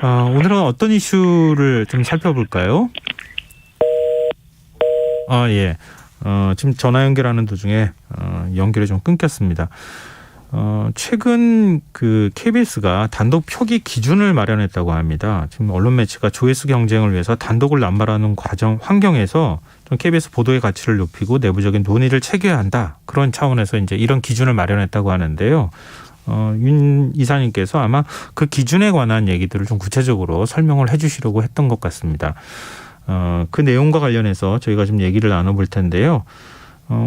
오늘은 어떤 이슈를 좀 살펴볼까요? 예. 지금 전화 연결하는 도중에 연결이 좀 끊겼습니다. 최근 그 KBS가 단독 표기 기준을 마련했다고 합니다. 지금 언론 매체가 조회수 경쟁을 위해서 단독을 남발하는 과정 환경에서 좀 KBS 보도의 가치를 높이고 내부적인 논의를 체계해야 한다. 그런 차원에서 이제 이런 기준을 마련했다고 하는데요. 윤 이사님께서 아마 그 기준에 관한 얘기들을 좀 구체적으로 설명을 해 주시려고 했던 것 같습니다. 그 내용과 관련해서 저희가 좀 얘기를 나눠볼 텐데요.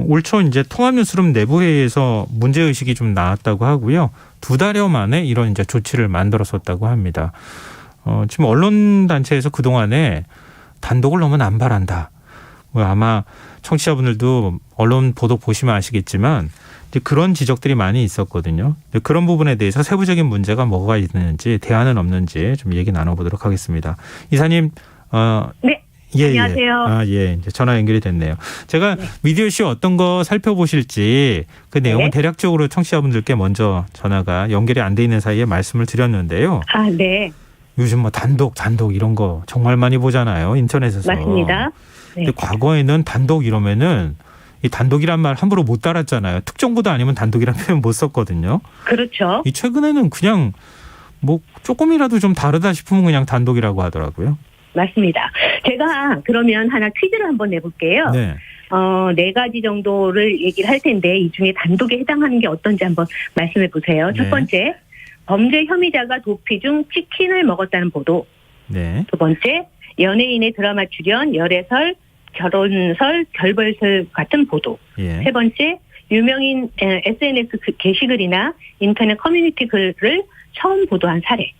올 초 이제 통합뉴스룸 내부회의에서 문제의식이 좀 나왔다고 하고요. 2달여 만에 이런 이제 조치를 만들었었다고 합니다. 지금 언론단체에서 그동안에 단독을 너무 남발한다. 아마 청취자분들도 언론 보도 보시면 아시겠지만 이제 그런 지적들이 많이 있었거든요. 그런 부분에 대해서 세부적인 문제가 뭐가 있는지 대안은 없는지 좀 얘기 나눠보도록 하겠습니다. 이사님. 네. 예, 안녕하세요. 예. 이제 전화 연결이 됐네요. 제가 미디어쇼 어떤 거 살펴보실지 그 내용은 대략적으로 청취자분들께 먼저 전화가 연결이 안 돼 있는 사이에 말씀을 드렸는데요. 네. 요즘 뭐 단독 이런 거 정말 많이 보잖아요. 인터넷에서. 맞습니다. 네. 근데 과거에는 단독 이러면은 이 단독이란 말 함부로 못 달았잖아요. 특정보다 아니면 단독이란 표현 못 썼거든요. 그렇죠. 이 최근에는 그냥 뭐 조금이라도 좀 다르다 싶으면 그냥 단독이라고 하더라고요. 맞습니다. 제가 그러면 하나 퀴즈를 한번 내볼게요. 네. 4가지 정도를 얘기를 할 텐데 이 중에 단독에 해당하는 게 어떤지 한번 말씀해 보세요. 네. 첫 번째, 범죄 혐의자가 도피 중 치킨을 먹었다는 보도. 네. 두 번째, 연예인의 드라마 출연, 열애설, 결혼설, 결별설 같은 보도. 예. 세 번째, 유명인 SNS 게시글이나 인터넷 커뮤니티 글을 처음 보도한 사례.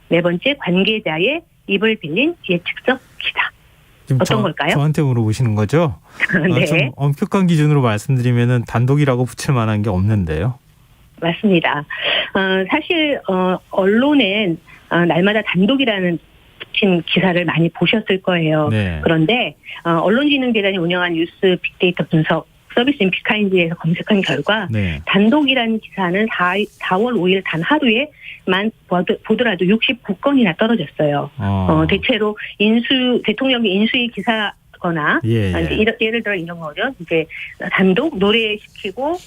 네 번째, 관계자의 입을 빌린 예측적 기사. 어떤 걸까요? 저한테 물어보시는 거죠? 네. 좀 엄격한 기준으로 말씀드리면은 단독이라고 붙일 만한 게 없는데요. 맞습니다. 사실 언론엔 날마다 단독이라는 붙인 기사를 많이 보셨을 거예요. 네. 그런데 언론진흥재단이 운영한 뉴스 빅데이터 분석 서비스인 빅카인즈에서 검색한 결과 네. 단독이라는 기사는 4월 5일 단 하루에만 보더라도 69건이나 떨어졌어요. 대체로 대통령의 인수위 기사거나 예. 예를 들어 이런 거죠. 이제 단독 노래시키고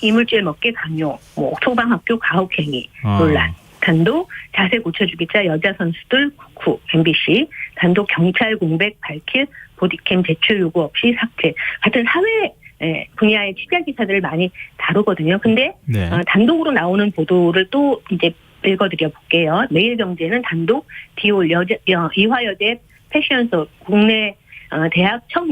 이물질 먹게 강요, 소방학교 가혹행위 논란. 단독 자세 고쳐주기자 여자 선수들 쿠쿠 MBC 단독 경찰 공백 밝힐 보디캠 제출 요구 없이 삭제 같은 사회 분야의 취재 기사들을 많이 다루거든요. 근데 네. 단독으로 나오는 보도를 또 이제 읽어드려 볼게요. 매일경제는 단독 디올 이화여대 패션쇼 국내 대학 첫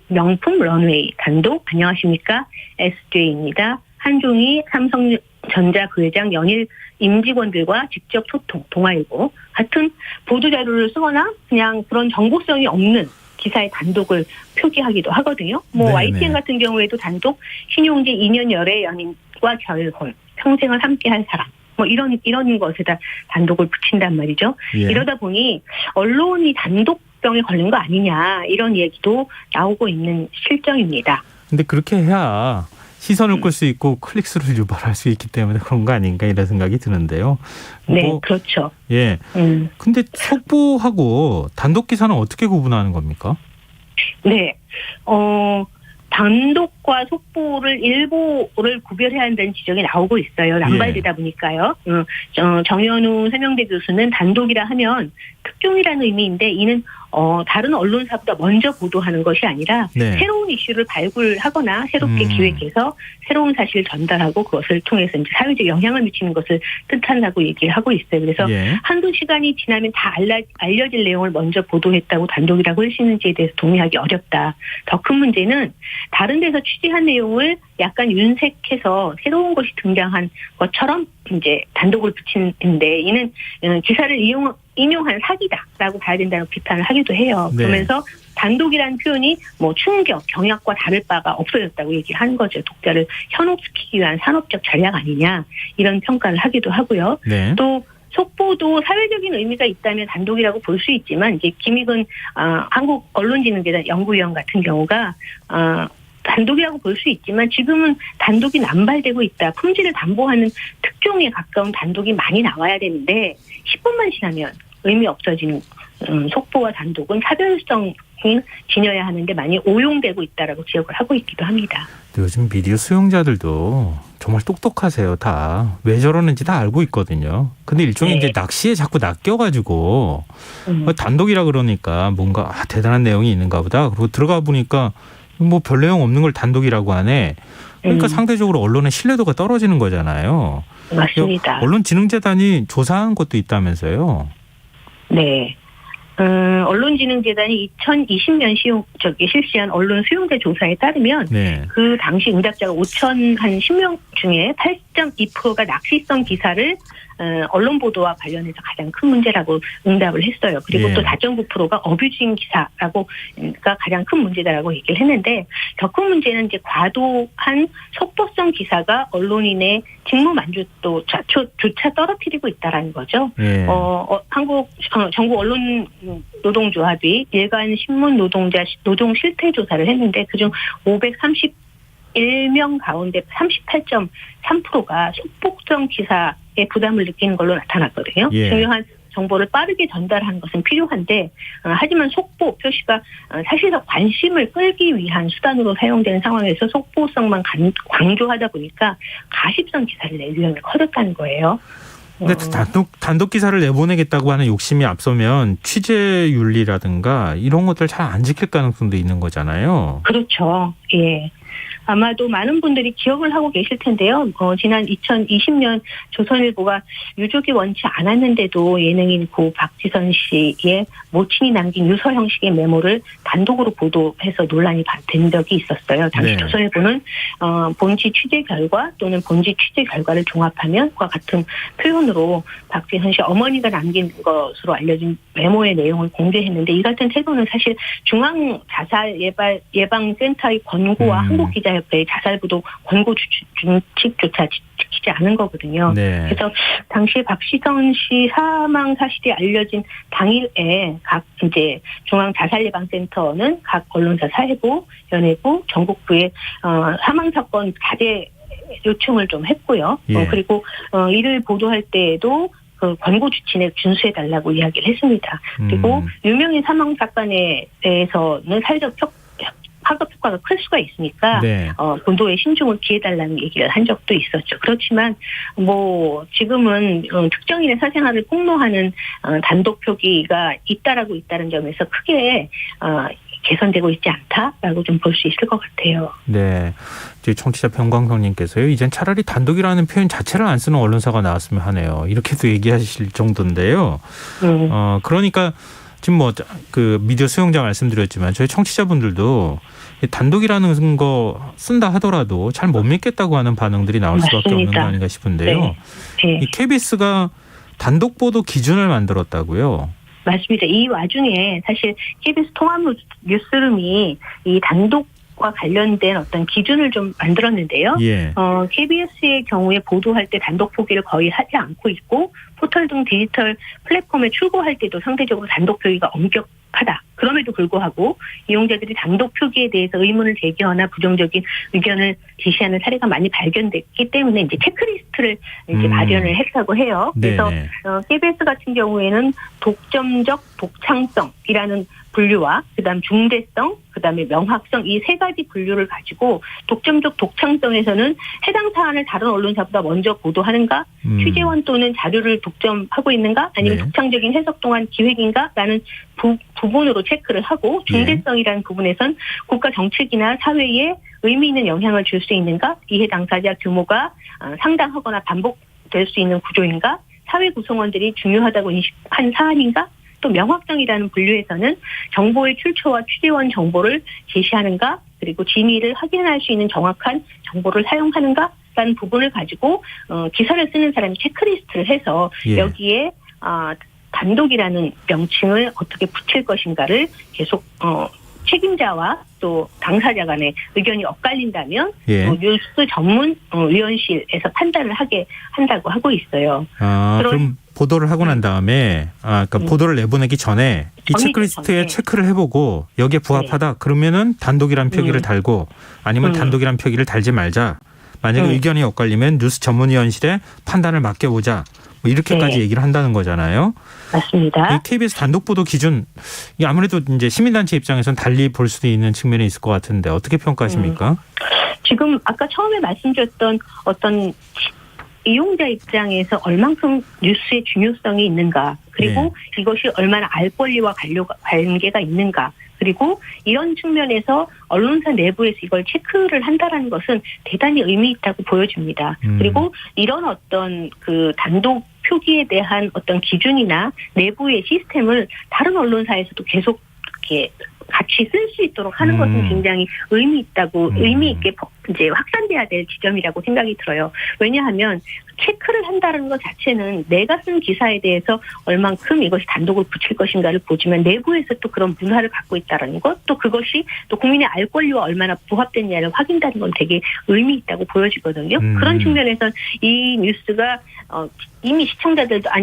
명품 런웨이 단독 안녕하십니까 SJ입니다. 한종희 삼성전자 부회장 연일 임직원들과 직접 소통, 동아일보 같은 보도자료를 쓰거나 그냥 그런 정보성이 없는 기사의 단독을 표기하기도 하거든요. YTN 같은 경우에도 단독 신용진 2년 열애 연인과 결혼, 평생을 함께할 사람 이런 것에다 단독을 붙인단 말이죠. 예. 이러다 보니 언론이 단독병에 걸린 거 아니냐 이런 얘기도 나오고 있는 실정입니다. 근데 그렇게 해야 시선을 끌 수 있고 클릭수를 유발할 수 있기 때문에 그런 거 아닌가 이런 생각이 드는데요. 네, 그렇죠. 예. 근데 속보하고 단독 기사는 어떻게 구분하는 겁니까? 네. 단독과 속보를 일부를 구별해야 한다는 지적이 나오고 있어요. 남발되다 보니까요. 정현우 세명대 교수는 단독이라 하면 특종이라는 의미인데 이는 다른 언론사보다 먼저 보도하는 것이 아니라 새로운 이슈를 발굴하거나 새롭게 기획해서 새로운 사실을 전달하고 그것을 통해서 이제 사회적 영향을 미치는 것을 뜻한다고 얘기를 하고 있어요. 그래서 한두 시간이 지나면 다 알려질 내용을 먼저 보도했다고 단독이라고 할 수 있는지에 대해서 동의하기 어렵다. 더 큰 문제는 다른 데서 취재한 내용을 약간 윤색해서 새로운 것이 등장한 것처럼 이제 단독을 붙이는데 이는 기사를 인용한 사기다라고 봐야 된다는 비판을 하기도 해요. 네. 그러면서 단독이라는 표현이 충격, 경약과 다를 바가 없어졌다고 얘기를 하는 거죠. 독자를 현혹시키기 위한 산업적 전략 아니냐 이런 평가를 하기도 하고요. 네. 또 속보도 사회적인 의미가 있다면 단독이라고 볼 수 있지만 이제 김익은 한국 언론진흥재단 연구위원 같은 경우가 단독이라고 볼 수 있지만 지금은 단독이 남발되고 있다. 품질을 담보하는 특종에 가까운 단독이 많이 나와야 되는데 10분만 지나면 의미 없어지는 속보와 단독은 차별성이 지녀야 하는데 많이 오용되고 있다라고 지적을 하고 있기도 합니다. 요즘 미디어 수용자들도 정말 똑똑하세요. 다 왜 저러는지 다 알고 있거든요. 근데 일종의 이제 낚시에 자꾸 낚여가지고 단독이라 그러니까 뭔가 대단한 내용이 있는가 보다. 그리고 들어가 보니까 뭐 별 내용 없는 걸 단독이라고 하네. 그러니까 상대적으로 언론의 신뢰도가 떨어지는 거잖아요. 맞습니다. 언론진흥재단이 조사한 것도 있다면서요. 네. 언론진흥재단이 2020년 실시한 언론 수용자 조사에 따르면 네. 그 당시 응답자가 5,010명 중에 8.2%가 낚시성 기사를 언론 보도와 관련해서 가장 큰 문제라고 응답을 했어요. 그리고 예. 또 4.9%가 어뷰징 기사가 가장 큰 문제다라고 얘기를 했는데 더 큰 문제는 이제 과도한 속보성 기사가 언론인의 직무 만족도조차 떨어뜨리고 있다라는 거죠. 예. 한국 전국 언론 노동조합이 일간 신문 노동자 노동 실태 조사를 했는데 그중 531명 가운데 38.3%가 속보성 기사에 부담을 느끼는 걸로 나타났거든요. 예. 중요한 정보를 빠르게 전달하는 것은 필요한데 하지만 속보 표시가 사실상 관심을 끌기 위한 수단으로 사용되는 상황에서 속보성만 강조하다 보니까 가십성 기사를 낼 위험이 커졌다는 거예요. 근데 단독 기사를 내보내겠다고 하는 욕심이 앞서면 취재윤리라든가 이런 것들 잘 안 지킬 가능성도 있는 거잖아요. 그렇죠. 예. 아마도 많은 분들이 기억을 하고 계실 텐데요. 지난 2020년 조선일보가 유족이 원치 않았는데도 예능인 고 박지선 씨의 모친이 남긴 유서 형식의 메모를 단독으로 보도해서 논란이 된 적이 있었어요. 당시 네. 조선일보는 본지 취재 결과 또는 본지 취재 결과를 종합하면 그와 같은 표현으로 박지선 씨 어머니가 남긴 것으로 알려진 메모의 내용을 공개했는데 이 같은 태도는 사실 중앙 자살 예방센터의 권고와 한국기자협회의 자살부도 권고 준칙조차 지키지 않은 거거든요. 네. 그래서 당시 박지선 씨 사망 사실이 알려진 당일에 각 이제 중앙 자살 예방센터는 각 언론사 사회부, 연예부, 전국부에 사망 사건 자제 요청을 좀 했고요. 예. 그리고 이를 보도할 때에도 그 권고 주침에 준수해달라고 이야기를 했습니다. 그리고 유명인 사망 사건에 대해서는 사회적 파급 효과가 클 수가 있으니까 네. 보도에 신중을 기해달라는 얘기를 한 적도 있었죠. 그렇지만 뭐 지금은 특정인의 사생활을 폭로하는 단독 표기가 있다는 점에서 크게 개선되고 있지 않다라고 좀 볼 수 있을 것 같아요. 네. 이제 청취자 병광성님께서요. 이젠 차라리 단독이라는 표현 자체를 안 쓰는 언론사가 나왔으면 하네요. 이렇게도 얘기하실 정도인데요. 그러니까 지금 뭐 그 미디어 수용자 말씀드렸지만 저희 청취자분들도 단독이라는 거 쓴다 하더라도 잘 못 믿겠다고 하는 반응들이 나올 수밖에 맞습니다. 없는 거 아닌가 싶은데요. 네. 네. 이 KBS가 단독 보도 기준을 만들었다고요. 맞습니다. 이 와중에 사실 KBS 통합 뉴스룸이 이 단독과 관련된 어떤 기준을 좀 만들었는데요. 예. KBS의 경우에 보도할 때 단독 표기를 거의 하지 않고 있고 포털 등 디지털 플랫폼에 출고할 때도 상대적으로 단독 표기가 엄격하다. 그럼에도 불구하고 이용자들이 단독 표기에 대해서 의문을 제기하거나 부정적인 의견을 제시하는 사례가 많이 발견됐기 때문에 이제 체크리스트를 이제 마련을 했다고 해요. 그래서 네네. KBS 같은 경우에는 독점적 독창성이라는 분류와 그다음 중대성, 그다음에 명확성 이 세 가지 분류를 가지고 독점적 독창성에서는 해당 사안을 다른 언론사보다 먼저 보도하는가, 취재원 또는 자료를 독점하고 있는가, 아니면 네. 독창적인 해석 또한 기획인가라는 부분으로 체크를 하고 중대성이라는 부분에선 국가 정책이나 사회에 의미 있는 영향을 줄 수 있는가, 이해 당사자 규모가 상당하거나 반복될 수 있는 구조인가, 사회 구성원들이 중요하다고 인식한 사안인가, 또 명확성이라는 분류에서는 정보의 출처와 취재원 정보를 제시하는가, 그리고 진위를 확인할 수 있는 정확한 정보를 사용하는가라는 부분을 가지고 기사를 쓰는 사람이 체크리스트를 해서 여기에 단독이라는 명칭을 어떻게 붙일 것인가를 계속 책임자와 또 당사자 간의 의견이 엇갈린다면 예. 뉴스 전문 위원실에서 판단을 하게 한다고 하고 있어요. 그럼 보도를 하고 난 다음에 그러니까 보도를 내보내기 전에 이 체크리스트에 체크를 해보고 여기에 부합하다 그러면은 단독이란 표기를 달고 아니면 단독이란 표기를 달지 말자. 만약에 의견이 엇갈리면 뉴스 전문위원실에 판단을 맡겨보자. 뭐 이렇게까지 얘기를 한다는 거잖아요. 맞습니다. 이 KBS 단독 보도 기준, 이 아무래도 이제 시민단체 입장에서는 달리 볼 수도 있는 측면이 있을 것 같은데 어떻게 평가하십니까? 지금 아까 처음에 말씀드렸던 어떤 이용자 입장에서 얼만큼 뉴스의 중요성이 있는가, 그리고 이것이 얼마나 알 권리와 관계가 있는가, 그리고 이런 측면에서 언론사 내부에서 이걸 체크를 한다라는 것은 대단히 의미 있다고 보여집니다. 그리고 이런 어떤 그 단독 표기에 대한 어떤 기준이나 내부의 시스템을 다른 언론사에서도 계속 이렇게 같이 쓸 수 있도록 하는 것은 굉장히 의미 있게 이제 확산돼야 될 지점이라고 생각이 들어요. 왜냐하면 체크를 한다는 것 자체는 내가 쓴 기사에 대해서 얼만큼 이것이 단독을 붙일 것인가를 보지만 내부에서 또 그런 문화를 갖고 있다는 것, 또 그것이 또 국민의 알 권리와 얼마나 부합되느냐를 확인하는 건 되게 의미 있다고 보여지거든요. 그런 측면에서 이 뉴스가 이미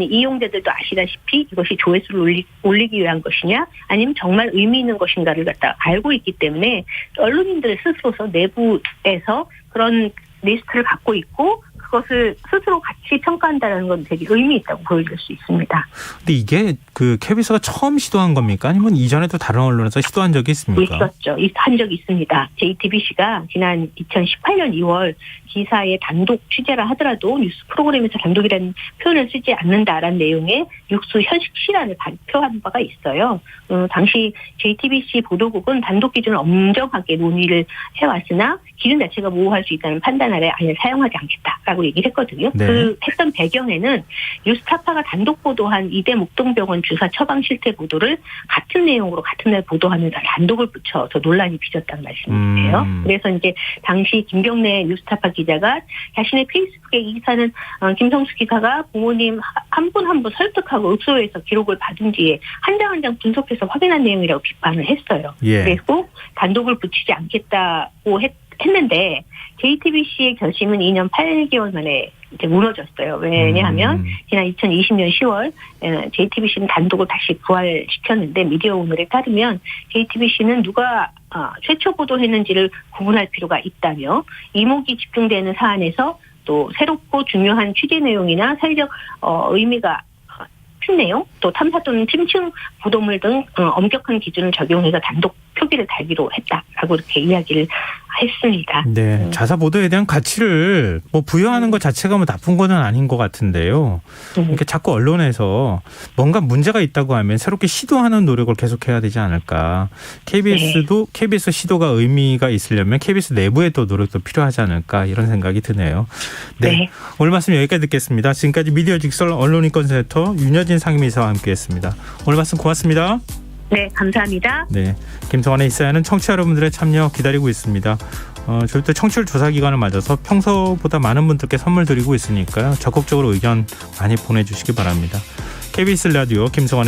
이용자들도 아시다시피 이것이 조회수를 올리기 위한 것이냐 아니면 정말 의미 있는 것인가를 갖다 알고 있기 때문에 언론인들 스스로서 내부에서 그런 리스트를 갖고 있고 그것을 스스로 같이 평가한다는 건 되게 의미 있다고 보여질 수 있습니다. 근데 이게 그 KBS가 처음 시도한 겁니까? 아니면 이전에도 다른 언론에서 시도한 적이 있습니까? 있었죠. 한 적이 있습니다. JTBC가 지난 2018년 2월 기사에 단독 취재를 하더라도 뉴스 프로그램에서 단독이라는 표현을 쓰지 않는다라는 내용의 육수 현식 시란을 발표한 바가 있어요. 당시 JTBC 보도국은 단독 기준을 엄정하게 논의를 해왔으나 기준 자체가 모호할 수 있다는 판단 아래 아예 사용하지 않겠다라고 얘기를 했거든요. 네. 그 했던 배경에는 뉴스타파가 단독 보도한 이대 목동병원 주사 처방 실태 보도를 같은 내용으로 같은 날 보도하면서 단독을 붙여서 논란이 빚었다는 말씀이에요. 그래서 이제 당시 김경래 뉴스타파 기자가 자신의 페이스북에 이 기사는 김성수 기자가 부모님 한 분 한 분 설득하고 읍소해서 기록을 받은 뒤에 한 장 한 장 분석해서 확인한 내용이라고 비판을 했어요. 예. 그리고 단독을 붙이지 않겠다고 했는데 JTBC의 결심은 2년 8개월 만에 이제 무너졌어요. 왜냐하면 지난 2020년 10월 JTBC는 단독을 다시 부활시켰는데 미디어오늘에 따르면 JTBC는 누가 최초 보도했는지를 구분할 필요가 있다며 이목이 집중되는 사안에서 또 새롭고 중요한 취재 내용이나 사회적 의미가 큰 내용, 또 탐사 또는 팀층 보도물 등 엄격한 기준을 적용해서 단독 표기를 달기로 했다라고 이렇게 이야기를 했습니다. 네, 자사 보도에 대한 가치를 뭐 부여하는 것 자체가 뭐 나쁜 거는 아닌 것 같은데요. 이렇게 자꾸 언론에서 뭔가 문제가 있다고 하면 새롭게 시도하는 노력을 계속해야 되지 않을까. KBS 시도가 의미가 있으려면 KBS 내부에 또 노력도 필요하지 않을까 이런 생각이 드네요. 네, 오늘 말씀 여기까지 듣겠습니다. 지금까지 미디어 직설 언론인권센터 윤여진 상임이사와 함께했습니다. 오늘 말씀 고맙습니다. 네, 감사합니다. 네, 김성환의 이사야는 청취자 여러분들의 참여 기다리고 있습니다. 저희 또 청취율 조사 기간을 맞아서 평소보다 많은 분들께 선물 드리고 있으니까요. 적극적으로 의견 많이 보내주시기 바랍니다. KBS 라디오 김성환의